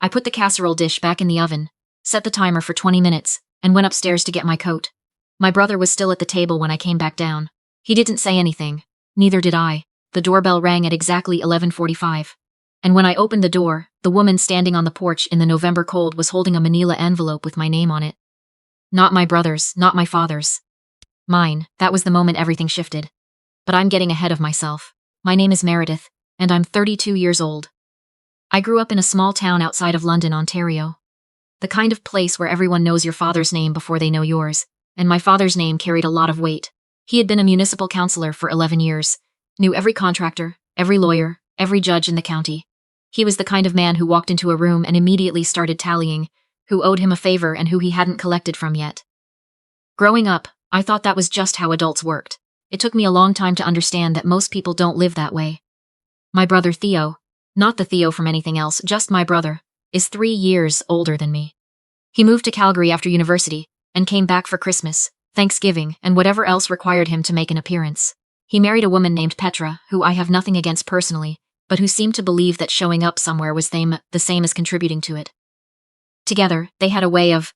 I put the casserole dish back in the oven, set the timer for 20 minutes, and went upstairs to get my coat. My brother was still at the table when I came back down. He didn't say anything. Neither did I. The doorbell rang at exactly 11:45. And when I opened the door, the woman standing on the porch in the November cold was holding a manila envelope with my name on it. Not my brother's, not my father's. Mine. That was the moment everything shifted. But I'm getting ahead of myself. My name is Meredith, and I'm 32 years old. I grew up in a small town outside of London, Ontario. The kind of place where everyone knows your father's name before they know yours, and my father's name carried a lot of weight. He had been a municipal councillor for 11 years, knew every contractor, every lawyer, every judge in the county. He was the kind of man who walked into a room and immediately started tallying who owed him a favor and who he hadn't collected from yet. Growing up, I thought that was just how adults worked. It took me a long time to understand that most people don't live that way. My brother Theo, not the Theo from anything else, just my brother, is 3 years older than me. He moved to Calgary after university and came back for Christmas, Thanksgiving, and whatever else required him to make an appearance. He married a woman named Petra, who I have nothing against personally, but who seemed to believe that showing up somewhere was the same as contributing to it. Together, they had a way of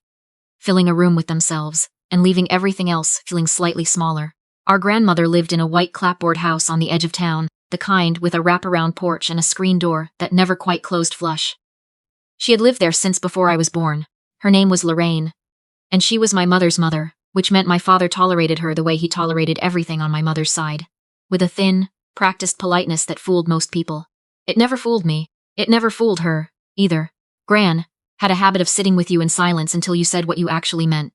filling a room with themselves and leaving everything else feeling slightly smaller. Our grandmother lived in a white clapboard house on the edge of town, the kind with a wraparound porch and a screen door that never quite closed flush. She had lived there since before I was born. Her name was Lorraine, and she was my mother's mother, which meant my father tolerated her the way he tolerated everything on my mother's side, with a thin, practiced politeness that fooled most people. It never fooled me. It never fooled her, either. Gran had a habit of sitting with you in silence until you said what you actually meant.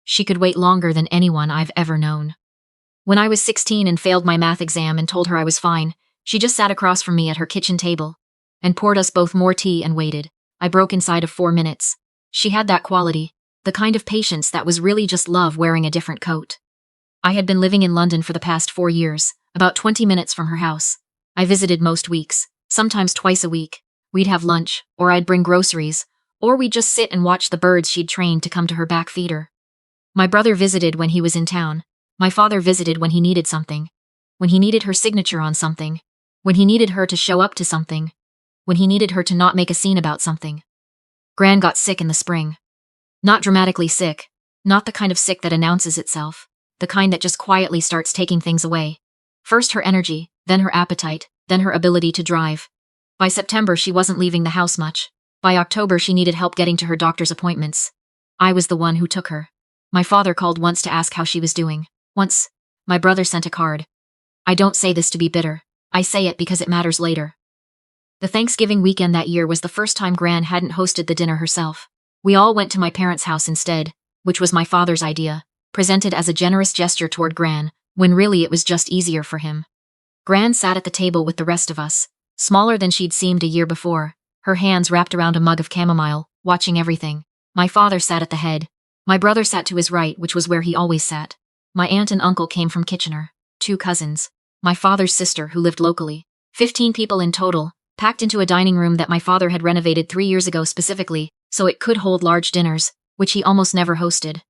She could wait longer than anyone I've ever known. When I was 16 and failed my math exam and told her I was fine, she just sat across from me at her kitchen table and poured us both more tea and waited. I broke inside of 4 minutes. She had that quality, the kind of patience that was really just love wearing a different coat. I had been living in London for the past 4 years, about 20 minutes from her house. I visited most weeks, sometimes twice a week. We'd have lunch, or I'd bring groceries, or we'd just sit and watch the birds she'd trained to come to her back feeder. My brother visited when he was in town. My father visited when he needed something. When he needed her signature on something. When he needed her to show up to something. When he needed her to not make a scene about something. Gran got sick in the spring. Not dramatically sick. Not the kind of sick that announces itself. The kind that just quietly starts taking things away. First her energy, then her appetite, then her ability to drive. By September she wasn't leaving the house much. By October she needed help getting to her doctor's appointments. I was the one who took her. My father called once to ask how she was doing. Once, my brother sent a card. I don't say this to be bitter. I say it because it matters later. The Thanksgiving weekend that year was the first time Gran hadn't hosted the dinner herself. We all went to my parents' house instead, which was my father's idea, presented as a generous gesture toward Gran, when really it was just easier for him. Gran sat at the table with the rest of us, smaller than she'd seemed a year before, her hands wrapped around a mug of chamomile, watching everything. My father sat at the head. My brother sat to his right, which was where he always sat. My aunt and uncle came from Kitchener, 2 cousins. My father's sister, who lived locally. 15 people in total, packed into a dining room that my father had renovated 3 years ago specifically, so it could hold large dinners, which he almost never hosted.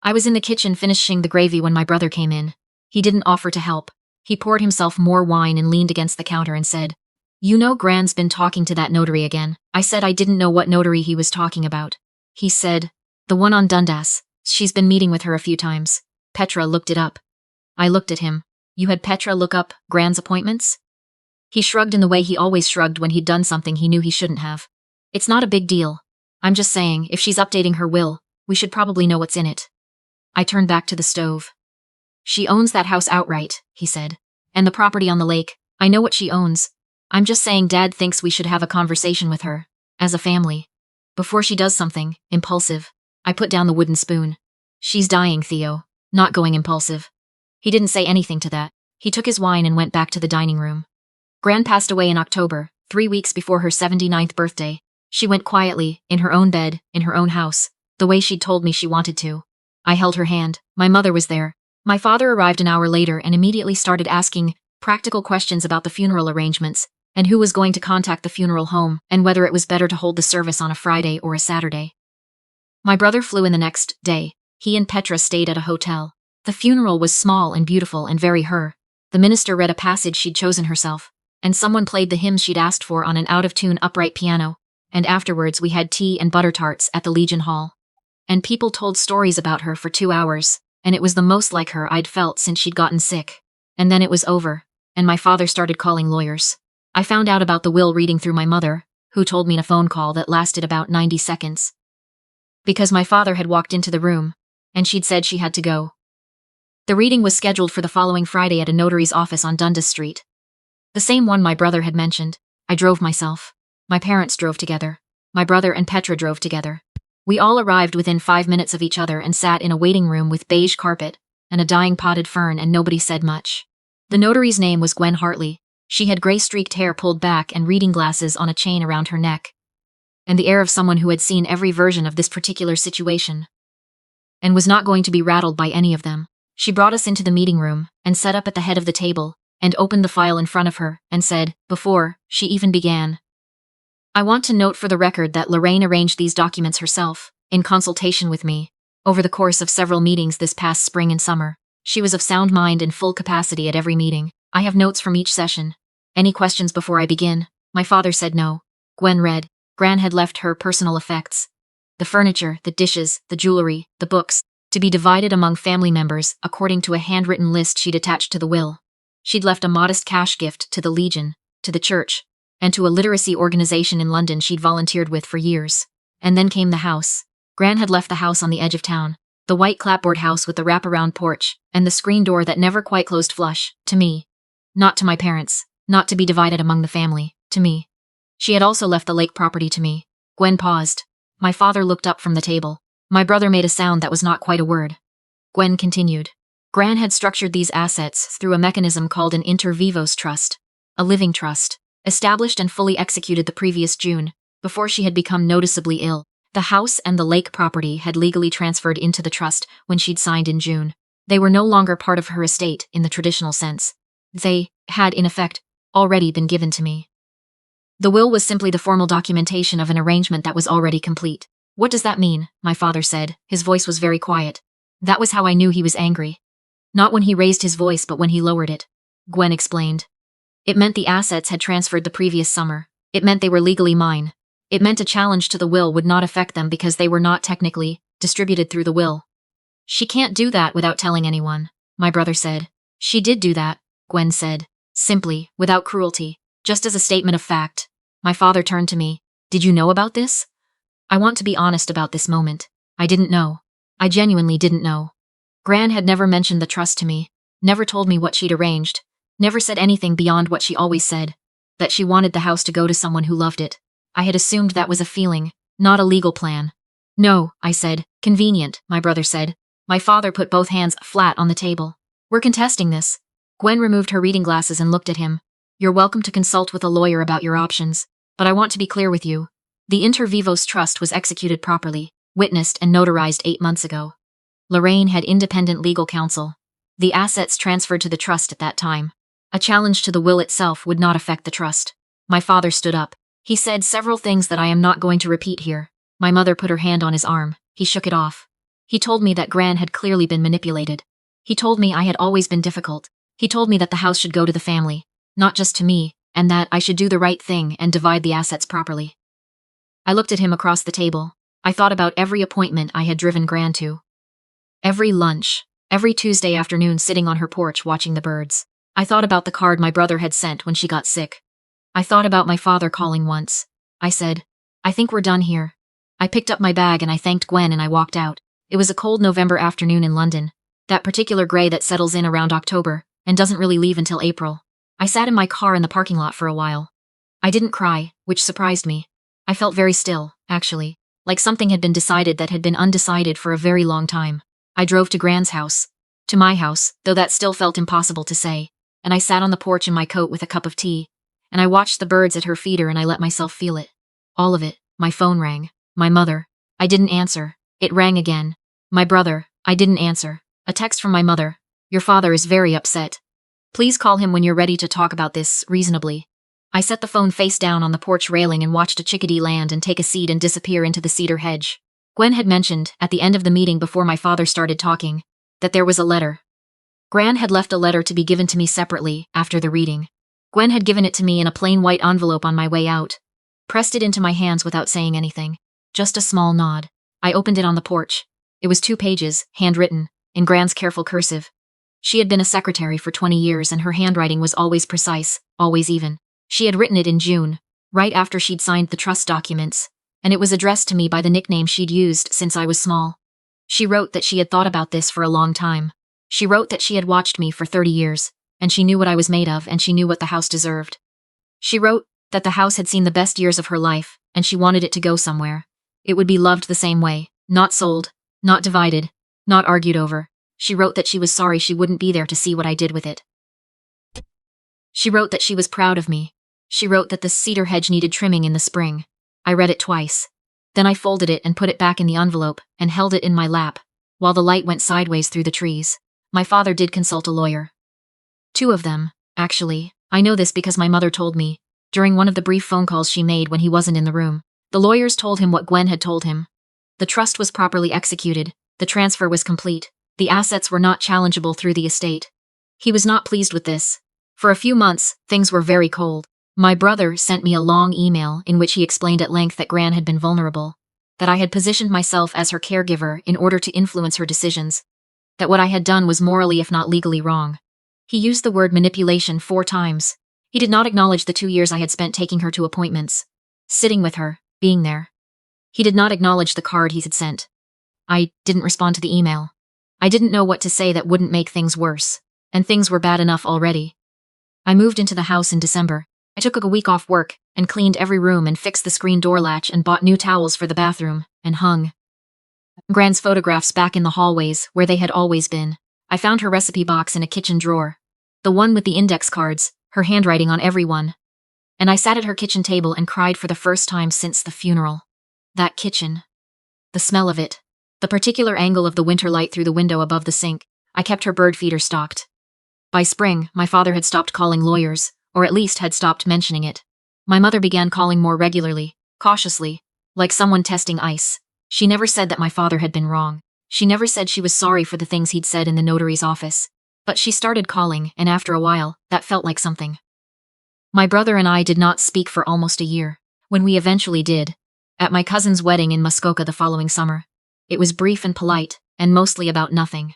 I was in the kitchen finishing the gravy when my brother came in. He didn't offer to help. He poured himself more wine and leaned against the counter and said, "You know Gran's been talking to that notary again." I said I didn't know what notary he was talking about. He said, "The one on Dundas. She's been meeting with her a few times." Petra looked it up. I looked at him. "You had Petra look up Gran's appointments?" He shrugged in the way he always shrugged when he'd done something he knew he shouldn't have. "It's not a big deal. I'm just saying, if she's updating her will, we should probably know what's in it." I turned back to the stove. "She owns that house outright," he said. "And the property on the lake. I know what she owns. I'm just saying Dad thinks we should have a conversation with her, as a family. Before she does something impulsive." I put down the wooden spoon. "She's dying, Theo. Not going impulsive." He didn't say anything to that. He took his wine and went back to the dining room. Gran passed away in October, 3 weeks before her 79th birthday. She went quietly, in her own bed, in her own house, the way she'd told me she wanted to. I held her hand. My mother was there. My father arrived an hour later and immediately started asking practical questions about the funeral arrangements, and who was going to contact the funeral home, and whether it was better to hold the service on a Friday or a Saturday. My brother flew in the next day. He and Petra stayed at a hotel. The funeral was small and beautiful and very her. The minister read a passage she'd chosen herself, and someone played the hymns she'd asked for on an out-of-tune upright piano. and afterwards we had tea and butter tarts at the Legion Hall. And people told stories about her for 2 hours, and it was the most like her I'd felt since she'd gotten sick. And then it was over, and my father started calling lawyers. I found out about the will reading through my mother, who told me in a phone call that lasted about 90 seconds. Because my father had walked into the room, and she'd said she had to go. The reading was scheduled for the following Friday at a notary's office on Dundas Street. The same one my brother had mentioned. I drove myself. My parents drove together. My brother and Petra drove together. We all arrived within 5 minutes of each other and sat in a waiting room with beige carpet and a dying potted fern, and nobody said much. The notary's name was Gwen Hartley. She had gray-streaked hair pulled back and reading glasses on a chain around her neck, and the air of someone who had seen every version of this particular situation and was not going to be rattled by any of them. She brought us into the meeting room and sat up at the head of the table and opened the file in front of her and said, before she even began, "I want to note for the record that Lorraine arranged these documents herself, in consultation with me, over the course of several meetings this past spring and summer. She was of sound mind and full capacity at every meeting. I have notes from each session. Any questions before I begin?" My father said no. Gwen read. Gran had left her personal effects, the furniture, the dishes, the jewelry, the books, to be divided among family members according to a handwritten list she'd attached to the will. She'd left a modest cash gift to the Legion, to the church, and to a literacy organization in London she'd volunteered with for years. And then came the house. Gran had left the house on the edge of town, the white clapboard house with the wraparound porch, and the screen door that never quite closed flush, to me. Not to my parents, not to be divided among the family, to me. She had also left the lake property to me. Gwen paused. My father looked up from the table. My brother made a sound that was not quite a word. Gwen continued. Gran had structured these assets through a mechanism called an inter vivos trust, a living trust, established and fully executed the previous June, before she had become noticeably ill. The house and the lake property had legally transferred into the trust when she'd signed in June. They were no longer part of her estate in the traditional sense. They had, in effect, already been given to me. The will was simply the formal documentation of an arrangement that was already complete. "What does that mean?" my father said. His voice was very quiet. That was how I knew he was angry. Not when he raised his voice, but when he lowered it. Gwen explained. It meant the assets had transferred the previous summer. It meant they were legally mine. It meant a challenge to the will would not affect them because they were not technically distributed through the will. "She can't do that without telling anyone," my brother said. "She did do that," Gwen said, simply, without cruelty, just as a statement of fact. My father turned to me. "Did you know about this?" I want to be honest about this moment. I didn't know. I genuinely didn't know. Gran had never mentioned the trust to me, never told me what she'd arranged, never said anything beyond what she always said, that she wanted the house to go to someone who loved it. I had assumed that was a feeling, not a legal plan. "No," I said. "Convenient," my brother said. My father put both hands flat on the table. "We're contesting this." Gwen removed her reading glasses and looked at him. "You're welcome to consult with a lawyer about your options, but I want to be clear with you. The Inter Vivos Trust was executed properly, witnessed and notarized 8 months ago. Lorraine had independent legal counsel. The assets transferred to the trust at that time. A challenge to the will itself would not affect the trust." My father stood up. He said several things that I am not going to repeat here. My mother put her hand on his arm. He shook it off. He told me that Gran had clearly been manipulated. He told me I had always been difficult. He told me that the house should go to the family, not just to me, and that I should do the right thing and divide the assets properly. I looked at him across the table. I thought about every appointment I had driven Gran to. Every lunch, every Tuesday afternoon sitting on her porch watching the birds. I thought about the card my brother had sent when she got sick. I thought about my father calling once. I said, "I think we're done here." I picked up my bag and I thanked Gwen and I walked out. It was a cold November afternoon in London, that particular grey that settles in around October and doesn't really leave until April. I sat in my car in the parking lot for a while. I didn't cry, which surprised me. I felt very still, actually, like something had been decided that had been undecided for a very long time. I drove to Gran's house, to my house, though that still felt impossible to say, and I sat on the porch in my coat with a cup of tea, and I watched the birds at her feeder and I let myself feel it. All of it. My phone rang. My mother. I didn't answer. It rang again. My brother. I didn't answer. A text from my mother. "Your father is very upset. Please call him when you're ready to talk about this reasonably." I set the phone face down on the porch railing and watched a chickadee land and take a seat and disappear into the cedar hedge. Gwen had mentioned, at the end of the meeting before my father started talking, that there was a letter. Gran had left a letter to be given to me separately after the reading. Gwen had given it to me in a plain white envelope on my way out. pressed it into my hands without saying anything. Just a small nod. I opened it on the porch. It was 2 pages, handwritten, in Gran's careful cursive. She had been a secretary for 20 years and her handwriting was always precise, always even. She had written it in June, right after she'd signed the trust documents, and it was addressed to me by the nickname she'd used since I was small. She wrote that she had thought about this for a long time. She wrote that she had watched me for 30 years, and she knew what I was made of and she knew what the house deserved. She wrote that the house had seen the best years of her life, and she wanted it to go somewhere. It would be loved the same way, not sold, not divided, not argued over. She wrote that she was sorry she wouldn't be there to see what I did with it. She wrote that she was proud of me. She wrote that the cedar hedge needed trimming in the spring. I read it twice. Then I folded it and put it back in the envelope and held it in my lap, while the light went sideways through the trees. My father did consult a lawyer. 2 of them, actually. I know this because my mother told me, during one of the brief phone calls she made when he wasn't in the room. The lawyers told him what Gwen had told him. The trust was properly executed, the transfer was complete, the assets were not challengeable through the estate. He was not pleased with this. For a few months, things were very cold. My brother sent me a long email in which he explained at length that Gran had been vulnerable, that I had positioned myself as her caregiver in order to influence her decisions, that what I had done was morally if not legally wrong. He used the word manipulation 4 times. He did not acknowledge the 2 years I had spent taking her to appointments, sitting with her, being there. He did not acknowledge the card he had sent. I didn't respond to the email. I didn't know what to say that wouldn't make things worse, and things were bad enough already. I moved into the house in December. I took a week off work and cleaned every room and fixed the screen door latch and bought new towels for the bathroom and hung Gran's photographs back in the hallways where they had always been. I found her recipe box in a kitchen drawer, the one with the index cards, her handwriting on every one. And I sat at her kitchen table and cried for the first time since the funeral. That kitchen. The smell of it. The particular angle of the winter light through the window above the sink. I kept her bird feeder stocked. By spring, my father had stopped calling lawyers, or at least had stopped mentioning it. My mother began calling more regularly, cautiously, like someone testing ice. She never said that my father had been wrong. She never said she was sorry for the things he'd said in the notary's office. But she started calling, and after a while, that felt like something. My brother and I did not speak for almost a year. When we eventually did, at my cousin's wedding in Muskoka the following summer, it was brief and polite, and mostly about nothing.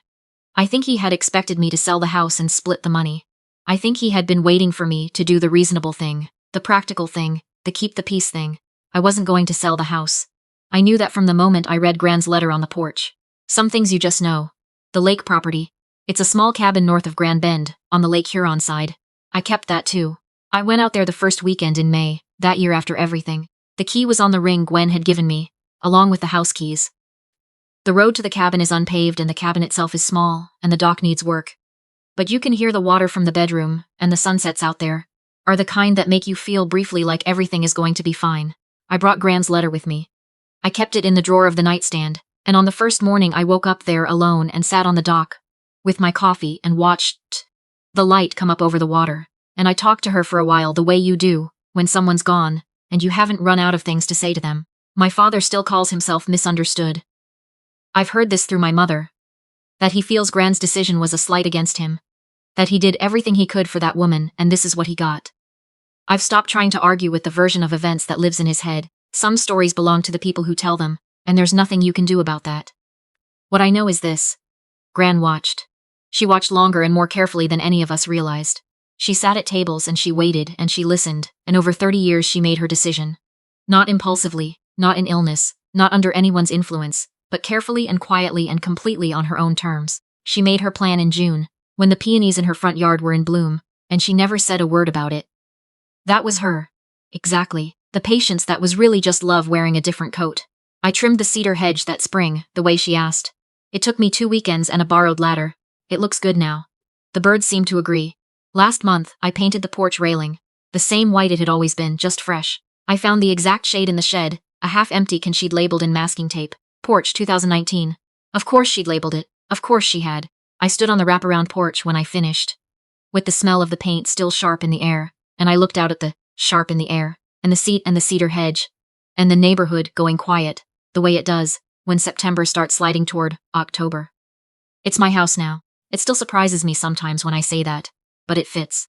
I think he had expected me to sell the house and split the money. I think he had been waiting for me to do the reasonable thing, the practical thing, the keep the peace thing. I wasn't going to sell the house. I knew that from the moment I read Gran's letter on the porch. Some things you just know. The lake property. It's a small cabin north of Grand Bend, on the Lake Huron side. I kept that too. I went out there the first weekend in May, that year after everything. The key was on the ring Gwen had given me, along with the house keys. The road to the cabin is unpaved and the cabin itself is small, and the dock needs work. But you can hear the water from the bedroom, and the sunsets out there are the kind that make you feel briefly like everything is going to be fine. I brought Gran's letter with me. I kept it in the drawer of the nightstand, and on the first morning I woke up there alone and sat on the dock with my coffee and watched the light come up over the water. And I talked to her for a while the way you do when someone's gone and you haven't run out of things to say to them. My father still calls himself misunderstood. I've heard this through my mother, that he feels Gran's decision was a slight against him, that he did everything he could for that woman and this is what he got. I've stopped trying to argue with the version of events that lives in his head. Some stories belong to the people who tell them, and there's nothing you can do about that. What I know is this. Gran watched. She watched longer and more carefully than any of us realized. She sat at tables and she waited and she listened, and over 30 years she made her decision. Not impulsively, not in illness, not under anyone's influence, but carefully and quietly and completely on her own terms. She made her plan in June, when the peonies in her front yard were in bloom, and she never said a word about it. That was her. Exactly. The patience that was really just love wearing a different coat. I trimmed the cedar hedge that spring, the way she asked. It took me 2 weekends and a borrowed ladder. It looks good now. The birds seemed to agree. Last month, I painted the porch railing. The same white it had always been, just fresh. I found the exact shade in the shed, a half-empty can she'd labeled in masking tape. Porch 2019. Of course she'd labeled it. Of course she had. I stood on the wraparound porch when I finished, with the smell of the paint still sharp in the air, and I looked out at the sharp in the air, and the seat and the cedar hedge, and the neighborhood going quiet, the way it does when September starts sliding toward October. It's my house now. It still surprises me sometimes when I say that, but it fits.